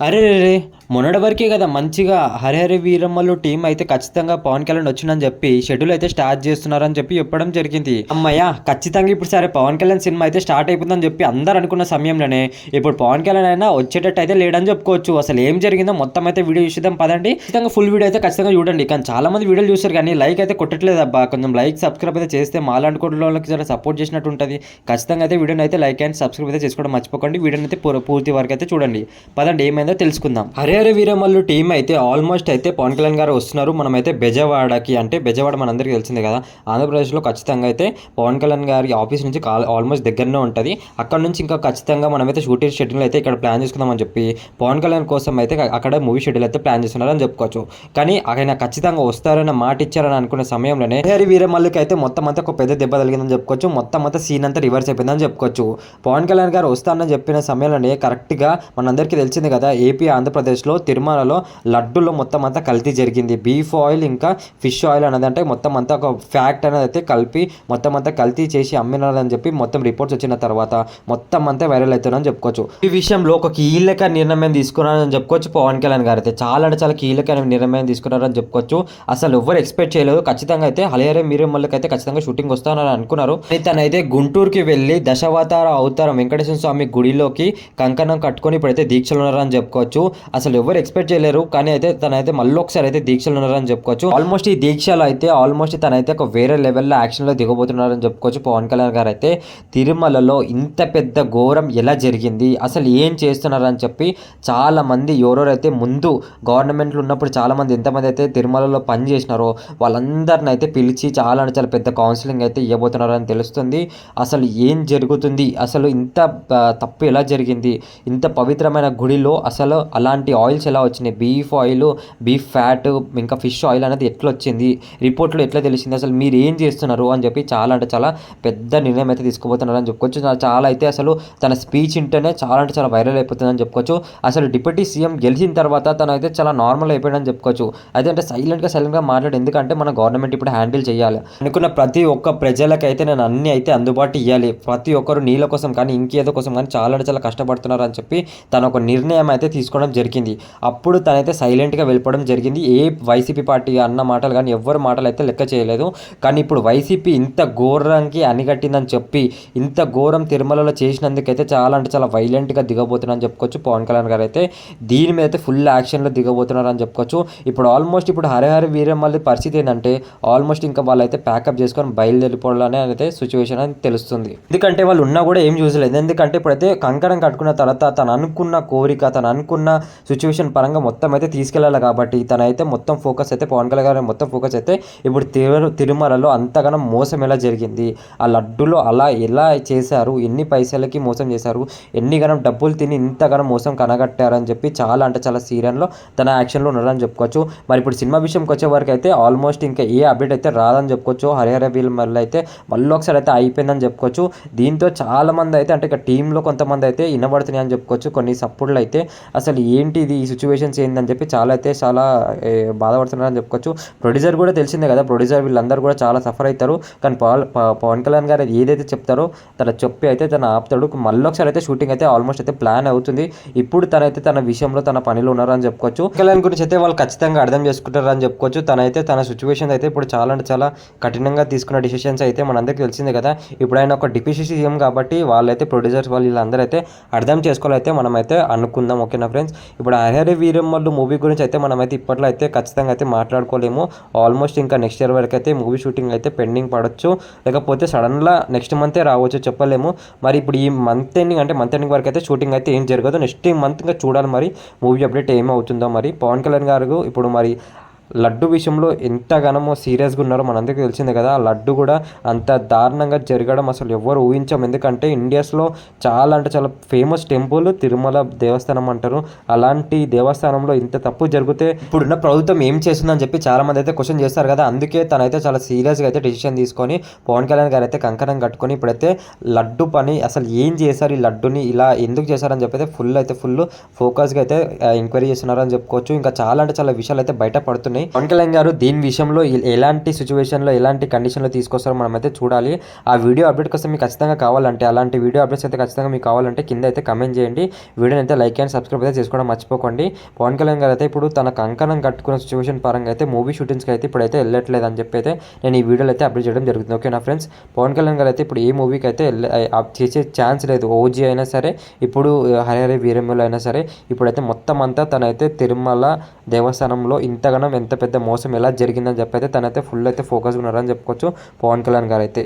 అరే రే రే! మొన్నటి వరకే కదా మంచిగా 'హరిహర వీరమ్మలు' టీమ్ అయితే ఖచ్చితంగా పవన్ కళ్యాణ్ వచ్చిందని చెప్పి షెడ్యూల్ అయితే స్టార్ట్ చేస్తున్నారని చెప్పి చెప్పడం జరిగింది. హమ్మయ్య! ఖచ్చితంగా ఇప్పుడు సరే పవన్ కళ్యాణ్ సినిమా అయితే స్టార్ట్ అయిపోతుందని చెప్పి అందరూ అనుకున్న సమయంలోనే ఇప్పుడు పవన్ కళ్యాణ్ అయినా వచ్చేటట్టు అయితే లేడని చెప్పుకోవచ్చు. అసలు ఏం జరిగిందో మొత్తం అయితే వీడియో చూసేద్దాం పదండి. ఖచ్చితంగా ఫుల్ వీడియో అయితే ఖచ్చితంగా చూడండి. కానీ చాలా మంది వీడియోలు చూస్తారు కానీ లైక్ అయితే కొట్టట్లేదు అబ్బా. కొంచెం లైక్ సబ్స్క్రైబ్ అయితే చేస్తే మాలాంటి వాళ్ళకి జర సపోర్ట్ చేసినట్టు ఉంటుంది. ఖచ్చితంగా అయితే వీడియోని అయితే లైక్ అండ్ సబ్స్క్రైబ్ అయితే చేసుకోవడం మర్చిపోకండి. వీడియోని అయితే పూర్తి వరకు అయితే చూడండి. పదండి ఏమైందో తెలుసుకుందాం. హరిహర వీరమల్లు టీం అయితే ఆల్మోస్ట్ అయితే పవన్ కళ్యాణ్ గారు వస్తున్నారు. మనమైతే బెజవాడకి అంటే బెజవాడ మనందరికీ తెలిసిందే కదా, ఆంధ్రప్రదేశ్లో ఖచ్చితంగా అయితే పవన్ కళ్యాణ్ గారి ఆఫీస్ నుంచి ఆల్మోస్ట్ దగ్గరనే ఉంటుంది. అక్కడ నుంచి ఇంకా ఖచ్చితంగా మనమైతే షూటింగ్ షెడ్యూల్ అయితే ఇక్కడ ప్లాన్ చేసుకుందామని చెప్పి పవన్ కళ్యాణ్ కోసం అయితే అక్కడ మూవీ షెడ్యూల్ అయితే ప్లాన్ చేస్తున్నారని చెప్పుకోవచ్చు. కానీ ఆయన ఖచ్చితంగా వస్తారని మాట ఇచ్చారని అనుకునే సమయంలోనే హరిహర వీరమల్లుకి అయితే మొత్తం అంతా ఒక పెద్ద దెబ్బ తగిలిందని చెప్పుకోవచ్చు. మొత్తం అంతా సీన్ అంతా రివర్స్ అయిపోయిందని చెప్పుకోవచ్చు. పవన్ కళ్యాణ్ గారు వస్తారని చెప్పిన సమయంలోనే కరెక్ట్గా మనందరికీ తెలిసింది కదా, ఏపీ ఆంధ్రప్రదేశ్లో తిరుమలలో లడ్డులో మొత్తం అంతా కల్తీ జరిగింది. బీఫ్ ఆయిల్ ఇంకా ఫిష్ ఆయిల్ అనేది మొత్తం అంతా ఒక ఫ్యాక్ట్ అనేది అయితే కలిపి మొత్తం అంతా కల్తీ చేసి అమ్మినారని చెప్పి మొత్తం రిపోర్ట్స్ వచ్చిన తర్వాత మొత్తం అంతా వైరల్ అవుతుందని చెప్పుకోవచ్చు. ఈ విషయంలో ఒక కీలక నిర్ణయం తీసుకున్నారని చెప్పుకోవచ్చు. పవన్ కళ్యాణ్ గారు అయితే చాలా అంటే చాలా కీలక నిర్ణయం తీసుకున్నారని చెప్పుకోవచ్చు. అసలు ఎవరు ఎక్స్పెక్ట్ చేయలేదు. ఖచ్చితంగా అయితే హరిహర వీరమల్లుకి అయితే ఖచ్చితంగా షూటింగ్ వస్తానని అనుకున్నారు. తనైతే గుంటూరుకి వెళ్ళి దశావతార అవతారం వెంకటేశ్వర స్వామి గుడిలోకి కంకణం కట్టుకొని ఇప్పుడైతే దీక్షలు ఉన్నారని చెప్పుకోవచ్చు. అసలు ఎవరు ఎక్స్పెక్ట్ చేయలేరు. కానీ అయితే తనైతే మళ్ళీ ఒకసారి అయితే దీక్షలు ఉన్నారని చెప్పుకోవచ్చు. ఆల్మోస్ట్ ఈ దీక్షలు అయితే ఆల్మోస్ట్ తనైతే ఒక వేరే లెవెల్లో యాక్షన్లో దిగబోతున్నారని చెప్పుకోవచ్చు. పవన్ కళ్యాణ్ గారు అయితే తిరుమలలో ఇంత పెద్ద ఘోరం ఎలా జరిగింది, అసలు ఏం చేస్తున్నారని చెప్పి చాలా మంది ఎవరెవరైతే ముందు గవర్నమెంట్లో ఉన్నప్పుడు చాలా మంది ఎంతమంది అయితే తిరుమలలో పని చేసినారో వాళ్ళందరిని అయితే పిలిచి చాలా అంటే చాలా పెద్ద కౌన్సిలింగ్ అయితే ఇవ్వబోతున్నారని తెలుస్తుంది. అసలు ఏం జరుగుతుంది, అసలు ఇంత తప్పు ఎలా జరిగింది, ఇంత పవిత్రమైన గుడిలో అసలు అలాంటి ఆయిల్స్ ఎలా వచ్చినాయి, బీఫ్ ఆయిల్, బీఫ్ ఫ్యాట్, ఇంకా ఫిష్ ఆయిల్ అనేది ఎట్లా వచ్చింది, రిపోర్ట్లో ఎట్లా తెలిసింది, అసలు మీరు ఏం చేస్తున్నారు అని చెప్పి చాలా అంటే చాలా పెద్ద నిర్ణయం అయితే తీసుకోబోతున్నారని చెప్పుకోవచ్చు. చాలా అయితే అసలు తన స్పీచ్ ఇంటనే చాలా అంటే చాలా వైరల్ అయిపోతుందని చెప్పుకోవచ్చు. అసలు డిప్యూటీ సీఎం గెలిచిన తర్వాత తను అయితే చాలా నార్మల్ అయిపోయాడని చెప్పుకోవచ్చు. అయితే అంటే సైలెంట్గా మాట్లాడు, ఎందుకంటే మన గవర్నమెంట్ ఇప్పుడు హ్యాండిల్ చేయాలి అనుకున్న ప్రతి ఒక్క ప్రజలకైతే నేను అన్ని అయితే అందుబాటు ఇవ్వాలి, ప్రతి ఒక్కరు నీళ్ళ కోసం కానీ ఇంకేదో కోసం కానీ చాలా అంటే చాలా కష్టపడుతున్నారు అని చెప్పి తను ఒక నిర్ణయం అయితే తీసుకోవడం జరిగింది. అప్పుడు తనైతే సైలెంట్గా వెళ్ళిపోవడం జరిగింది. ఏ వైసీపీ పార్టీ అన్న మాటలు కానీ ఎవరి మాటలు అయితే లెక్క చేయలేదు. కానీ ఇప్పుడు వైసీపీ ఇంత ఘోరానికి అనిగట్టిందని చెప్పి ఇంత ఘోరం తిరుమలలో చేసినందుకైతే చాలా అంటే చాలా వైలెంట్గా దిగబోతున్నారని చెప్పుకోవచ్చు. పవన్ కళ్యాణ్ గారు అయితే దీని మీద అయితే ఫుల్ యాక్షన్లో దిగబోతున్నారని చెప్పుకోవచ్చు. ఇప్పుడు ఆల్మోస్ట్ ఇప్పుడు హరిహర వీరమల్లి పరిస్థితి ఏంటంటే ఆల్మోస్ట్ ఇంకా వాళ్ళైతే ప్యాకప్ చేసుకొని బయలుదేరిపోవాలనే అయితే సిచ్యువేషన్ అని తెలుస్తుంది. ఎందుకంటే వాళ్ళు ఉన్నా కూడా ఏం చూసలేదు. ఎందుకంటే ఇప్పుడైతే కంకణం కట్టుకున్న తర్వాత తను అనుకున్న కోరిక, తను అనుకున్న సిచ్యువేషన్ పరంగా మొత్తం అయితే తీసుకెళ్ళాలి కాబట్టి తనైతే మొత్తం ఫోకస్ అయితే పవన్ కళ్యాణ్ గారి మొత్తం ఫోకస్ అయితే ఇప్పుడు తిరుమలలో అంతగానో మోసం ఎలా జరిగింది, ఆ లడ్డులో అలా ఎలా చేశారు, ఎన్ని పైసలకి మోసం చేశారు, ఎన్ని గనం డబ్బులు తిని ఇంతగానో మోసం కనగట్టారని చెప్పి చాలా అంటే చాలా సీరియన్లో తన యాక్షన్లో ఉన్నారని చెప్పుకోవచ్చు. మరి ఇప్పుడు సినిమా విషయంకి వచ్చే వరకు అయితే ఆల్మోస్ట్ ఇంకా ఏ అప్డేట్ అయితే రాదని చెప్పుకోవచ్చు. హరిహర వీరమల్లు అయితే మళ్ళీ ఒకసారి అయితే అయిపోయిందని చెప్పుకోవచ్చు. దీంతో చాలా మంది అయితే అంటే ఇక టీంలో కొంతమంది అయితే వినబడుతున్నాయి అని చెప్పుకోవచ్చు. కొన్ని సపోర్ట్లు అయితే అసలు ఏంటి ఇది, ఈ సిచ్యువేషన్స్ ఏందని చెప్పి చాలా అయితే చాలా బాధపడుతున్నారని చెప్పుకోవచ్చు. ప్రొడ్యూసర్ కూడా తెలిసిందే కదా, ప్రొడ్యూసర్ వీళ్ళందరూ కూడా చాలా సఫర్ అవుతారు. కానీ పవన్ కళ్యాణ్ గారు ఏదైతే చెప్తారో తన చెప్పి అయితే తన ఆపుతాడు. మళ్ళీ ఒకసారి అయితే షూటింగ్ అయితే ఆల్మోస్ట్ అయితే ప్లాన్ అవుతుంది. ఇప్పుడు తనైతే తన విషయంలో తన పనిలో ఉన్నారని చెప్పుకోవచ్చు. కళ్యాణ్ గురించి అయితే వాళ్ళు ఖచ్చితంగా అర్థం చేసుకుంటారని చెప్పుకోవచ్చు. తనైతే తన సిచ్యువేషన్ అయితే ఇప్పుడు చాలా అంటే చాలా కఠినంగా తీసుకున్న డిసిషన్స్ అయితే మనందరికీ తెలిసిందే కదా. ఇప్పుడు ఆయన ఒక డిప్యూటీ సీఎం కాబట్టి వాళ్ళైతే ప్రొడ్యూసర్స్ వాళ్ళు వీళ్ళందరూ అయితే అర్థం చేసుకోవాలైతే మనమైతే అనుకుందాం. ఓకేనా ఫ్రెండ్స్, ఇప్పుడు హరిహర వీరమల్లు మూవీ గురించి అయితే మనమైతే ఇప్పట్లో అయితే ఖచ్చితంగా అయితే మాట్లాడుకోలేము. ఆల్మోస్ట్ ఇంకా నెక్స్ట్ ఇయర్ వరకు అయితే మూవీ షూటింగ్ అయితే పెండింగ్ పడవచ్చు, లేకపోతే సడన్గా నెక్స్ట్ మంతే రావచ్చు, చెప్పలేము. మరి ఇప్పుడు ఈ మంత్ ఎండింగ్ అంటే మంత్ ఎండింగ్ వరకు అయితే షూటింగ్ అయితే ఏం జరగదు. నెక్స్ట్ మంత్ ఇంకా చూడాలి మరి మూవీ అప్డేట్ ఏమవుతుందో. మరి పవన్ కళ్యాణ్ గారు ఇప్పుడు మరి లడ్డు విషయంలో ఎంతగానో సీరియస్గా ఉన్నారో మనందరికీ తెలిసిందే కదా. ఆ లడ్డు కూడా అంత దారుణంగా జరగడం అసలు ఎవరు ఊహించాం. ఎందుకంటే ఇండియాస్లో చాలా అంటే చాలా ఫేమస్ టెంపుల్ తిరుమల దేవస్థానం అంటారు. అలాంటి దేవస్థానంలో ఇంత తప్పు జరిగితే ఇప్పుడున్న ప్రభుత్వం ఏం చేస్తుందని చెప్పి చాలా మంది అయితే క్వశ్చన్ చేస్తారు కదా. అందుకే తనైతే చాలా సీరియస్గా అయితే డిసిషన్ తీసుకొని పవన్ కళ్యాణ్ గారు అయితే కంకణం కట్టుకొని ఇప్పుడైతే లడ్డు పని అసలు ఏం చేశారు, ఈ లడ్డుని ఇలా ఎందుకు చేశారని చెప్పి అయితే ఫుల్ ఫోకస్గా అయితే ఎంక్వైరీ చేస్తున్నారని చెప్పుకోవచ్చు. ఇంకా చాలా అంటే చాలా విషయాలు అయితే బయట పడుతున్నాయి. ఉన్నాయి. పవన్ కళ్యాణ్ గారు దీని విషయంలో ఎలాంటి సిచ్యువేషన్లో ఎలాంటి కండిషన్లో తీసుకొస్తారో మనమైతే చూడాలి. ఆ వీడియో అప్డేట్ కోసం మీకు ఖచ్చితంగా కావాలంటే, అలాంటి వీడియో అప్డేట్స్ అయితే ఖచ్చితంగా మీకు కావాలంటే కింద అయితే కమెంట్ చేయండి. వీడియోని అయితే లైక్ అండ్ సబ్స్క్రైబ్ అయితే చేసుకోవడం మర్చిపోకండి. పవన్ కళ్యాణ్ గారు అయితే ఇప్పుడు తన కంకణం కట్టుకున్న సిచ్యువేషన్ పరంగా అయితే మూవీ షూటింగ్స్కి అయితే ఇప్పుడైతే వెళ్ళట్లేదు అని చెప్పి అయితే నేను ఈ వీడియోలో అయితే అప్డేట్ చేయడం జరుగుతుంది. ఓకేనా ఫ్రెండ్స్, పవన్ కళ్యాణ్ గారు అయితే ఇప్పుడు ఏ మూవీకి అయితే చేసే ఛాన్స్ లేదు. ఓజీ అయినా సరే, ఇప్పుడు హరిహర వీరమ్మలు అయినా సరే, ఇప్పుడైతే మొత్తం అంతా తనైతే తిరుమల దేవస్థానంలో ఇంతగానం ఎంత పెద్ద మోసం ఎలా జరిగిందని చెప్పి అయితే తనైతే ఫుల్ అయితే ఫోకస్గా ఉన్నారని చెప్పుకోవచ్చు పవన్ కళ్యాణ్ గారు అయితే.